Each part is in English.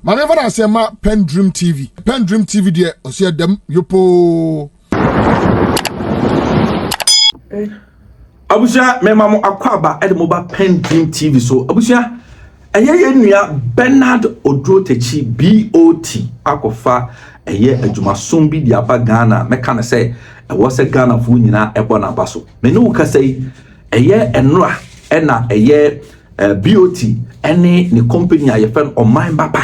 My never I say ma Pen Dream TV. Pen Dream TV there, I see them yopo. Abuja me mamo akwaba edmoba Pen Dream TV so abuja eye nua Bernard Odrotechi BOT akofa eye adwumasom bi di aba Ghana meka na say e wo se Ghana fu nyina ebo na baso me no ka say eye enra ena eye BOT ene ni company ayefen Oman Baba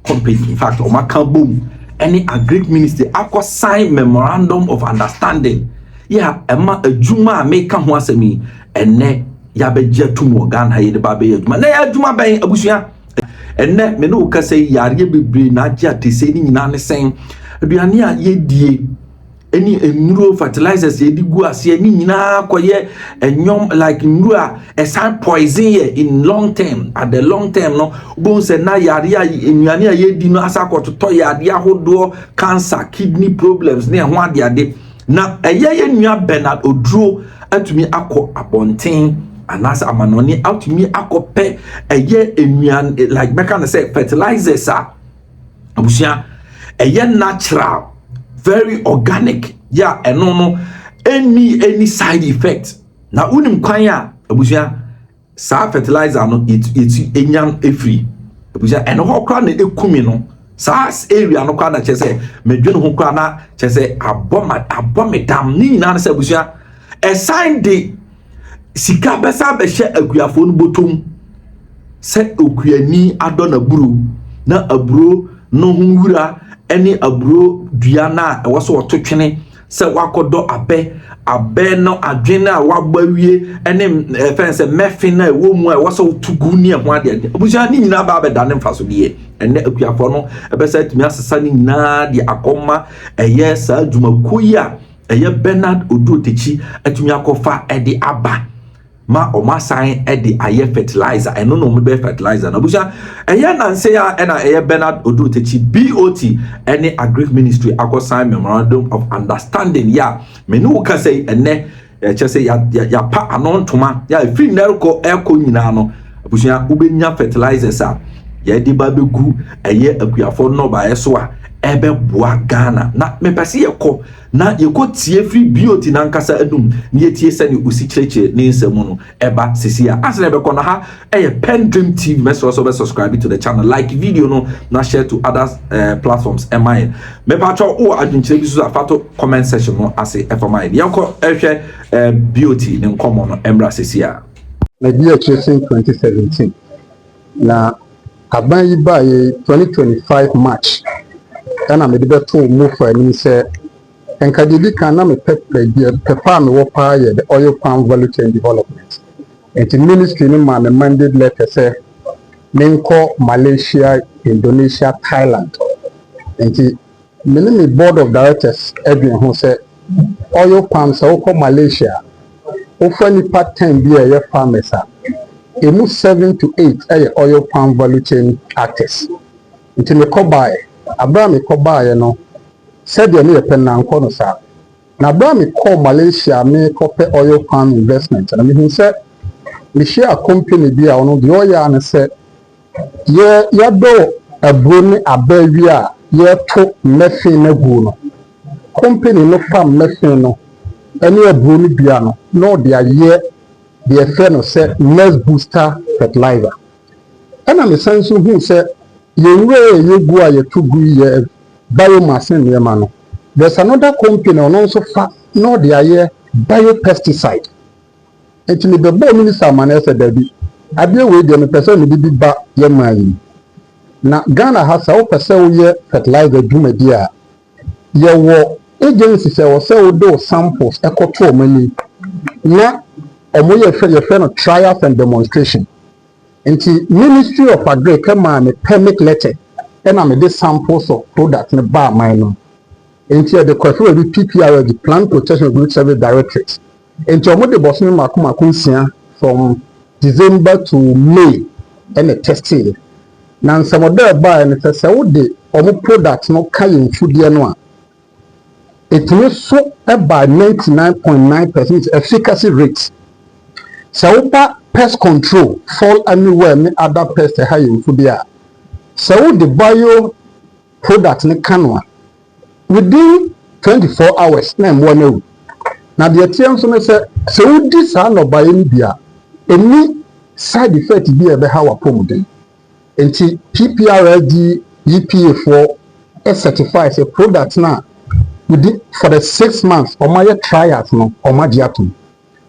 company in fact Omaka boom any agric ministry akọ sign memorandum of understanding ya ema adwuma make ho asemi enne ya beje tumo Ghana ye de ba be adwuma na ya adwuma ben abusua enne me no ka say yare bebre na agya tese ni nyina ne sen aduane a ye die any enuro fertilizers ye di gu ase ni nyina koye enyom like nuro a sign poison ye in long term at the long term no bon se na yare a enuane a ye di no asakoto to yare ahodo cancer kidney problems ne ho ade na eye nua Bernard Odro atumi akọ abonten anas amanoni atumi akọpe eye enuan like make can say fertilizers abusia eye natural very organic ya eno no any side effect na unim kwan ya abusia sa fertilizer no it enyan efri abusia eno ho kra na ekumi no SAS area no kwa na chese medwene ho kwa na chese abomedam ni na na sabusia a sign de sika besa be hye akuafo no botom se okuani adona buru na aburo no hunwura eni aburo dua na e wo so ototwene se wakodo abe no adwene a wabawie eni fense mefin na wo mu a wo so tugu ni ho ade abusia ni nyina ba be dane mfaso de ene akuafo no ebesa tumi asesa ni nyina de akoma eye sa adwumakuyi a eye Bernard Odrotechi atumi akofa ede aba ma omasan ede aye fertilizer eno no mo be fertilizer na buja eye nanse ya ena eye Bernard Odrotechi BOT ene agric ministry akosan memorandum of understanding ya menu ka say ene chese ya pa anontoma ya free nerko eko nyina no buja ubenya fertilizers a ya di ba begu eye akuafo no ba eso a ebe boa Ghana na mepese yeko na yeko tie free BOT na nkasa adum na yetie sane usi cheche ni nsemu no eba sisia asle be kono ha eye Pen Dream TV meso so be subscribe to the channel like video no na share to other platforms mine me patcho o adwinchire bi so afato comment section no ase efomine yeko ehwe BOT ni nkomo no embra sisia na dia chasing 2017 na aban yi ba 2025 March ana me de to MoFA ni se enka didi kan na me pepa me wo pa ye the oil palm value chain development and the ministry ni ma me mandate letter say menko Malaysia, Indonesia, Thailand and the me board of directors edwin who say oil palm so ko Malaysia offer ni part time bi ye farmers emu 7 to 8 oil palm value chain actors until me ko buy Abraham ko buy no said you need pen na nko no sa na Abraham ko Malaysia me ko pe oil palm investment and me say me share a company bi a ono the oil and say ye do abro ni abawi a ye to mefin na gu no company no farm mefin no any abro ni bia no no dia ye the affair no say next booster fertilizer and I'm sense who say you go a to go biomass in Yamano. There's another company on also no the biopesticide. And to me the board minister man said baby I be with the person who be back Yamani. Now Ghana has a person fertilizer do media. Your agency say or sell those samples echo to many. Now your friend of trials and demonstration. And the Ministry of Agri come on a permit letter and I'm a samples of products in the bar mine. And the question will be PPR, the Plant Protection Group Service Directorate. And to the Boston Makuma from December to May and the testing. Now some of them buy and it's a would the products not carrying food no. It will so by 99.9% efficacy rates. So pest control fall anywhere me other pest high in food. So the bio product ne canwa within 24 hours na mo na wu. Na the atm so me say so di sa no buy ni bia any side effect bi e be ha wa pomuden. Enti PPRD EPA4 certifies a product na within for the 6 months or my trials no or my diatum.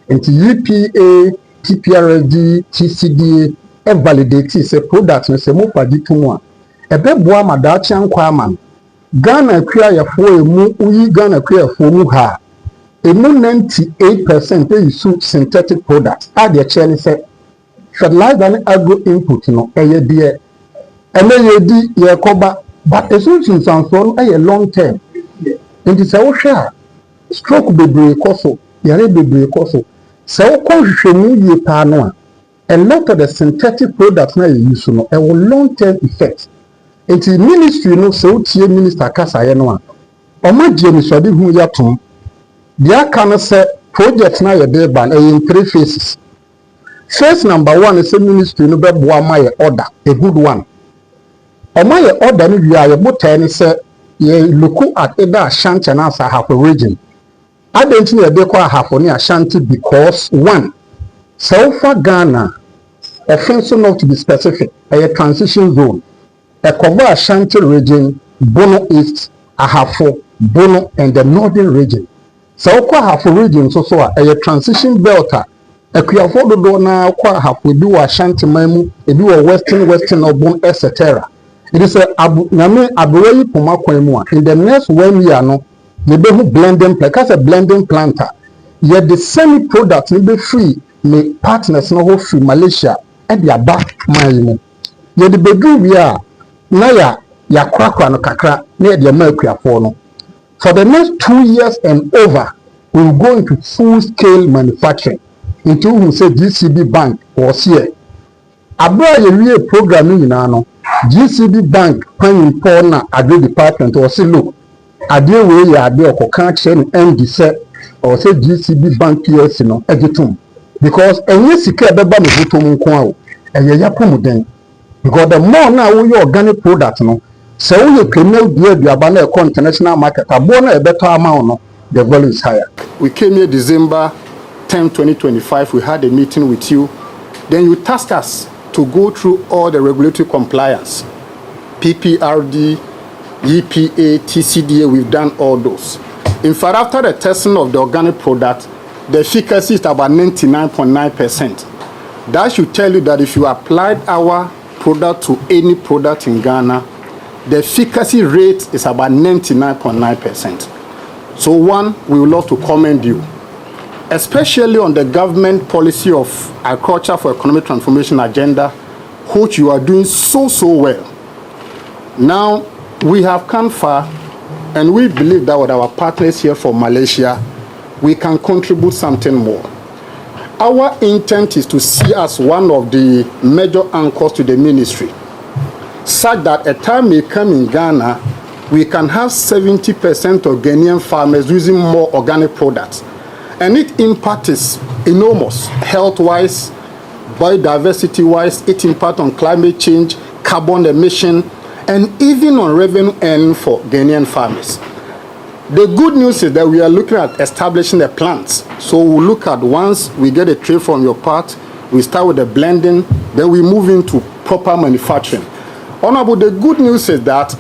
Enti EPA PPRD TCDA validate say product no say MoFA di tumu a ebe boa madachi ankwa ama Ghana kria ya fo emu uyi Ghana kria fo mu ha emu 98% use synthetic products a de che ni say fertilizer and agro input no eye de eme ye di ye koba but esunsun sanso no eye long term nti say wo hwe a stroke bebre koso yare bebre koso say wo hwehwemu ye pa no a a lot of the synthetic products na you use no a long term effect. Enti ministry no so tie minister kasa ye no a omagye ni so de hu ya tom dia kan say project na ye de ban in 3 phases. Phase number 1 is ministry no be boa ma ye order a good one. Oma ye order no wi aye botai ni say ye look at either Ashanti and Asa half a region. I don't know they call half on Ashanti because one so far Ghana offense not to be specific a transition zone. A cover Ashanti region, Bono East, Ahafo, Bono, and the northern region. So, Ahafo region, so a transition belt. A Kuafo do na Ahafo do Ashanti Mamu, a do a western or Bono, etc. It is a Name Abuei Pumakwemua. In the next 1 year, no, they be blending, because a blending planter. Yet the semi products will be free, may partners no free Malaysia, and they are back my. Yet the bedroom we are. Na ya kwakwa no kakra na de makuafo no for the next 2 years and over we will go into full scale manufacturing into who say GCB bank was here abra ye program ni na no GCB bank pan na agri department or say look ade we ya ade okoka che no MD say or say GCB bank PLC no egitum because enye sika ebeba me botom nko a o eye ya pomuden. Because the more now we organic product no, so we criminal behavior about international market. A better amount no, the value is higher. We came here December 10, 2025. We had a meeting with you. Then you tasked us to go through all the regulatory compliance, PPRD, EPA, TCDA. We've done all those. In fact, after the testing of the organic product, the efficacy is about 99.9%. That should tell you that if you applied our product to any product in Ghana, the efficacy rate is about 99.9%. So one, we would love to commend you, especially on the government policy of agriculture for economic transformation agenda, which you are doing so well. Now, we have come far, and we believe that with our partners here from Malaysia, we can contribute something more. Our intent is to see as one of the major anchors to the ministry, such that a time may come in Ghana, we can have 70% of Ghanaian farmers using more organic products. And its impact is enormous, health-wise, biodiversity-wise, its impact on climate change, carbon emission, and even on revenue earning for Ghanaian farmers. The good news is that we are looking at establishing a plant. So we'll look at once we get a tray from your part, we start with the blending, then we move into proper manufacturing. Honorable, the good news is that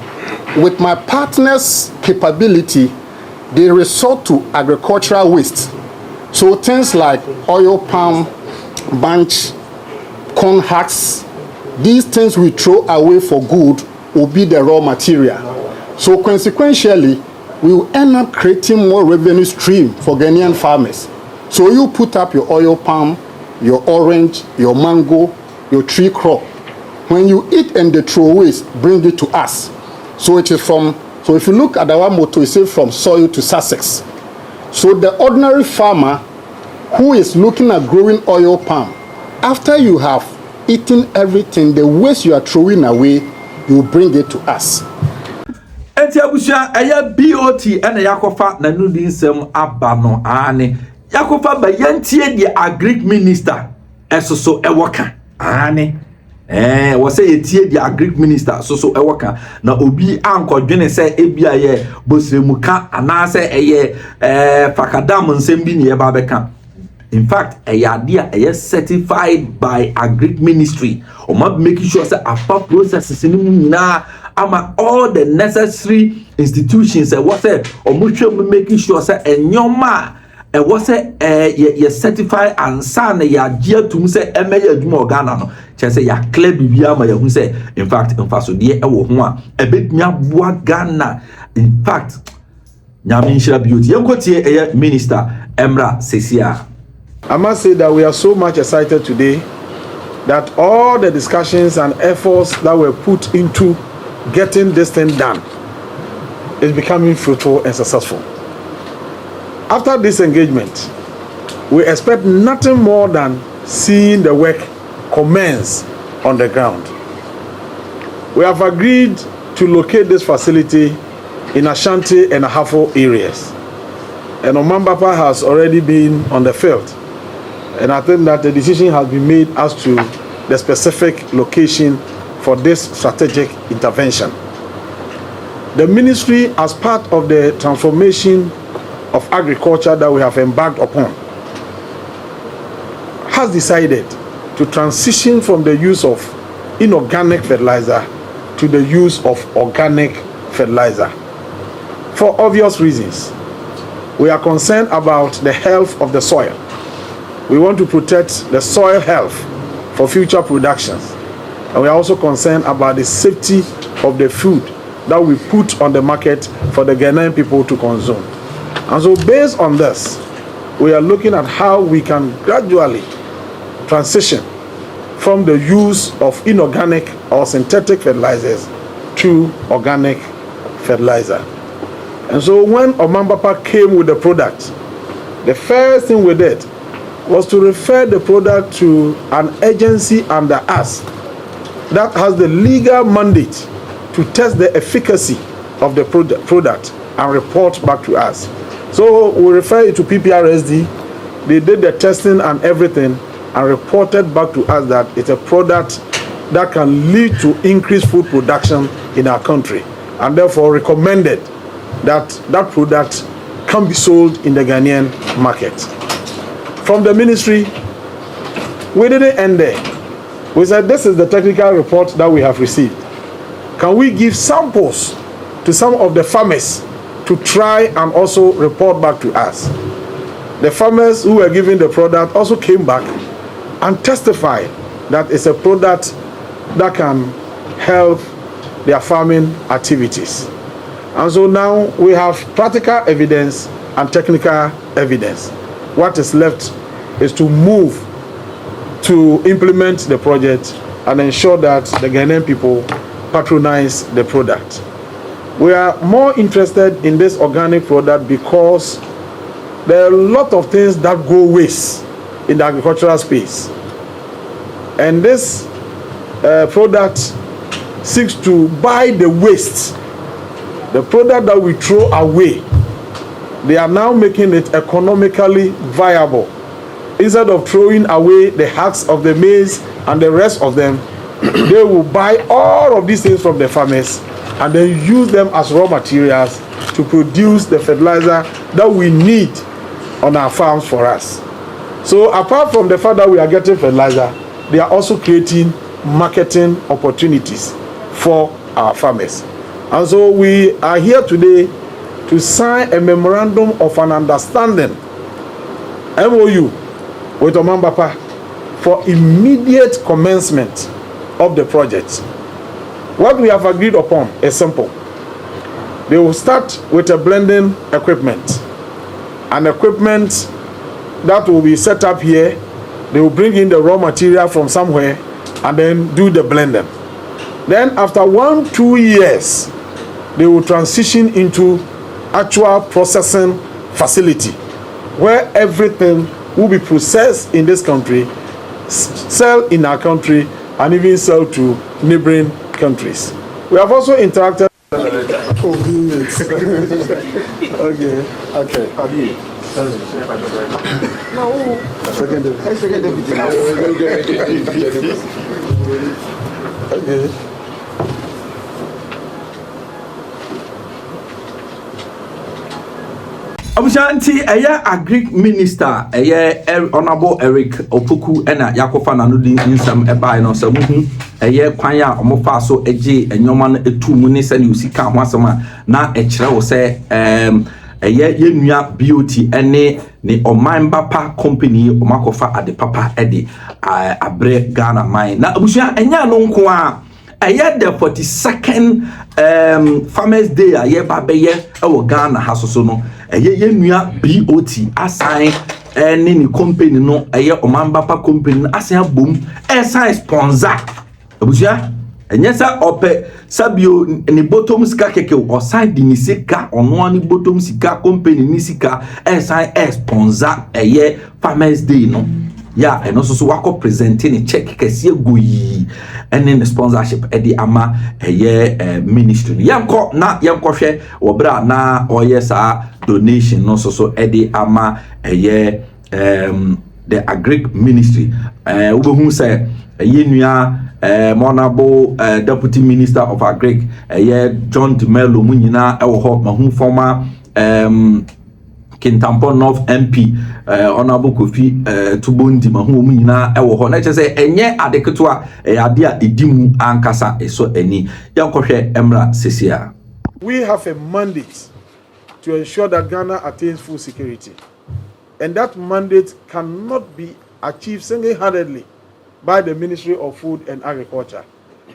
with my partners' capability, they resort to agricultural waste. So things like oil palm, bunch, corn husks, these things we throw away for good will be the raw material. So consequentially, we will end up creating more revenue stream for Ghanaian farmers. So you put up your oil palm, your orange, your mango, your tree crop. When you eat and the throwaways, bring it to us. So it is from, so if you look at our motto, it says from soil to Sussex. So the ordinary farmer who is looking at growing oil palm, after you have eaten everything, the waste you are throwing away, you bring it to us. Enti abusia eya BOT ene yakofa na nudi nsem aba no ane yakofa ba yantie die agric minister esoso ewoka ane was say a tie the agric minister so ewaka na obi ankodwene say ebia ye bosremuka anase eye fakadam nsem bi ne ba beka. In fact, a idea is certified by agric ministry. Or might making sure that our processes in now all the necessary institutions and what's it or making sure that and your ma and what's it you certify and sign ya dear to say a major Ghana no just say ya clear bibia ma ya say in fact so dear a bit nya Ghana in fact nyamisha beauty yankotie minister Emra Sesia. I must say that we are so much excited today that all the discussions and efforts that were put into getting this thing done is becoming fruitful and successful. After this engagement, we expect nothing more than seeing the work commence on the ground. We have agreed to locate this facility in Ashanti and Ahafo areas. And Omambapa has already been on the field. And I think that the decision has been made as to the specific location for this strategic intervention. The ministry, as part of the transformation of agriculture that we have embarked upon, has decided to transition from the use of inorganic fertilizer to the use of organic fertilizer. For obvious reasons, we are concerned about the health of the soil. We want to protect the soil health for future productions. And we are also concerned about the safety of the food that we put on the market for the Ghanaian people to consume. And so based on this, we are looking at how we can gradually transition from the use of inorganic or synthetic fertilizers to organic fertilizer. And so when Omambapa came with the product, the first thing we did was to refer the product to an agency under us that has the legal mandate to test the efficacy of the product and report back to us. So we refer it to PPRSD. They did the testing and everything and reported back to us that it's a product that can lead to increased food production in our country, and therefore recommended that that product can be sold in the Ghanaian market. From the ministry, we didn't end there. We said, this is the technical report that we have received. Can we give samples to some of the farmers to try and also report back to us? The farmers who were given the product also came back and testified that it's a product that can help their farming activities. And so now we have practical evidence and technical evidence. What is left is to move to implement the project and ensure that the Ghanaian people patronize the product. We are more interested in this organic product because there are a lot of things that go waste in the agricultural space. And this product seeks to buy the waste, the product that we throw away. They are now making it economically viable. Instead of throwing away the husks of the maize and the rest of them, they will buy all of these things from the farmers and then use them as raw materials to produce the fertilizer that we need on our farms for us. So apart from the fact that we are getting fertilizer, they are also creating marketing opportunities for our farmers. And so we are here today to sign a memorandum of an understanding, MOU, with Omambapa for immediate commencement of the project. What we have agreed upon is simple. They will start with a blending equipment, an equipment that will be set up here. They will bring in the raw material from somewhere and then do the blending. Then after 1-2 years, they will transition into actual processing facility where everything will be processed in this country, sell in our country, and even sell to neighboring countries. We have also interacted. Okay. Have you? No. Okay. Abushanti agric minister honorable Eric Opoku ena yakofa nanu din insam ebai no samuhu kwan ya omofa so eje enyoma no etumu ne sane usika ho asema na ekire wo se yenua BOT ene ne Omambapa company omakofa ade papa ede abre Ghana mine na abushan enya no nko a the 42nd Farmers Day a ba beye ewo Ghana hasoso no yenua BOT assign ni company no Omambapa company assign bom assign sponsor abusha enyesa ope sabio ni bottom sika keke o sign di ni sika ono ani bottom sika company ni sika assign sponsor Farmers Day no ya eno so wako presenting check kese goyi ene ne sponsorship edi ama ministry yanko na yanko hwe obra na oyesa donation no so edi ama the agric ministry ubehu say yenua honorable deputy minister of agric John Demelo munyina ewo ho mahu former Kintampo North MP honorable Kofi Tubondi mahu munyina ewo ho na che say enye adeketo ade a edimu ankasa eso eni yankohwe emra sesia. We have a mandate to ensure that Ghana attains full security, and that mandate cannot be achieved single-handedly by the Ministry of Food and Agriculture.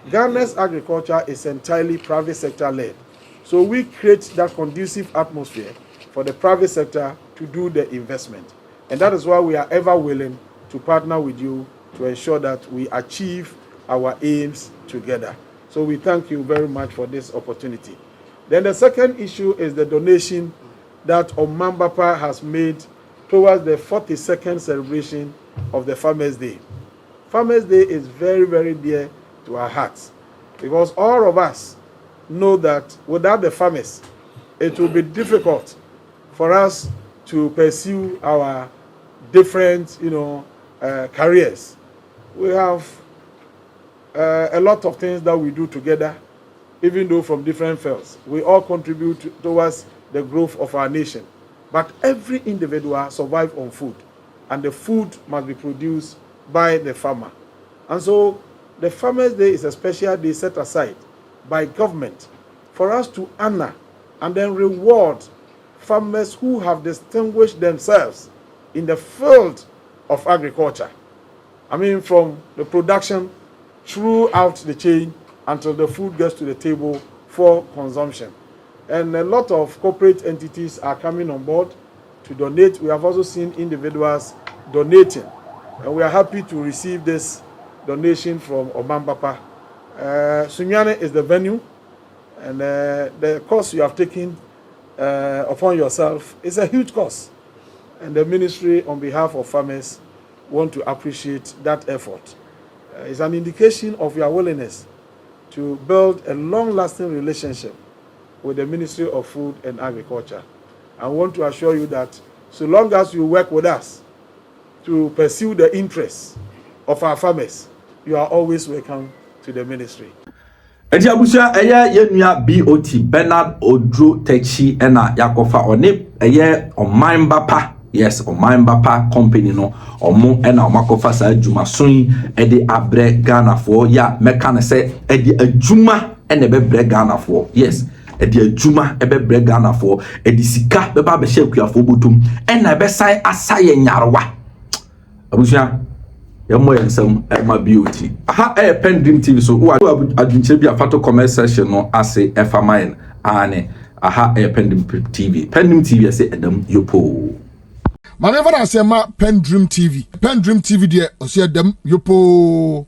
Ghana's agriculture is entirely private sector led, so we create that conducive atmosphere for the private sector to do the investment. And that is why we are ever willing to partner with you to ensure that we achieve our aims together. So we thank you very much for this opportunity. Then the second issue is the donation that Omambapa has made towards the 42nd celebration of the Farmers Day. Farmers Day is very, very dear to our hearts, because all of us know that without the farmers, it will be difficult for us to pursue our different, careers. We have a lot of things that we do together, even though from different fields. We all contribute towards the growth of our nation. But every individual survives on food, and the food must be produced by the farmer. And so the Farmers Day is a special day set aside by government for us to honor and then reward farmers who have distinguished themselves in the field of agriculture. I mean, from the production throughout the chain until the food gets to the table for consumption. And a lot of corporate entities are coming on board to donate. We have also seen individuals donating, and we are happy to receive this donation from Omambapa. Sunyane is the venue, and the course you have taken upon yourself is a huge cost, and the ministry on behalf of farmers want to appreciate that effort. It's an indication of your willingness to build a long-lasting relationship with the Ministry of Food and Agriculture. I want to assure you that so long as you work with us to pursue the interests of our farmers, you are always welcome to the ministry. Eti abusha yenua BOT Bernard Odro Techi ena yakofa one Omambapa, yes, Omambapa company no omo ena omakofa sa adwuma son ede abre Ghana for ya meka ne se ede adwuma ene bebre Ghana for, yes, ede adwuma ebebre Ghana for ede sika beba be hye kuafo botum ena be sai asaye nyarewa abusha yamo yensam ma BOT aha Pen Dream TV so wo adwinche bi afato comment section no ase efa mine ane aha Pen Dream TV ase edam yopo Maneva na se ma Pen Dream TV de ose edam yopo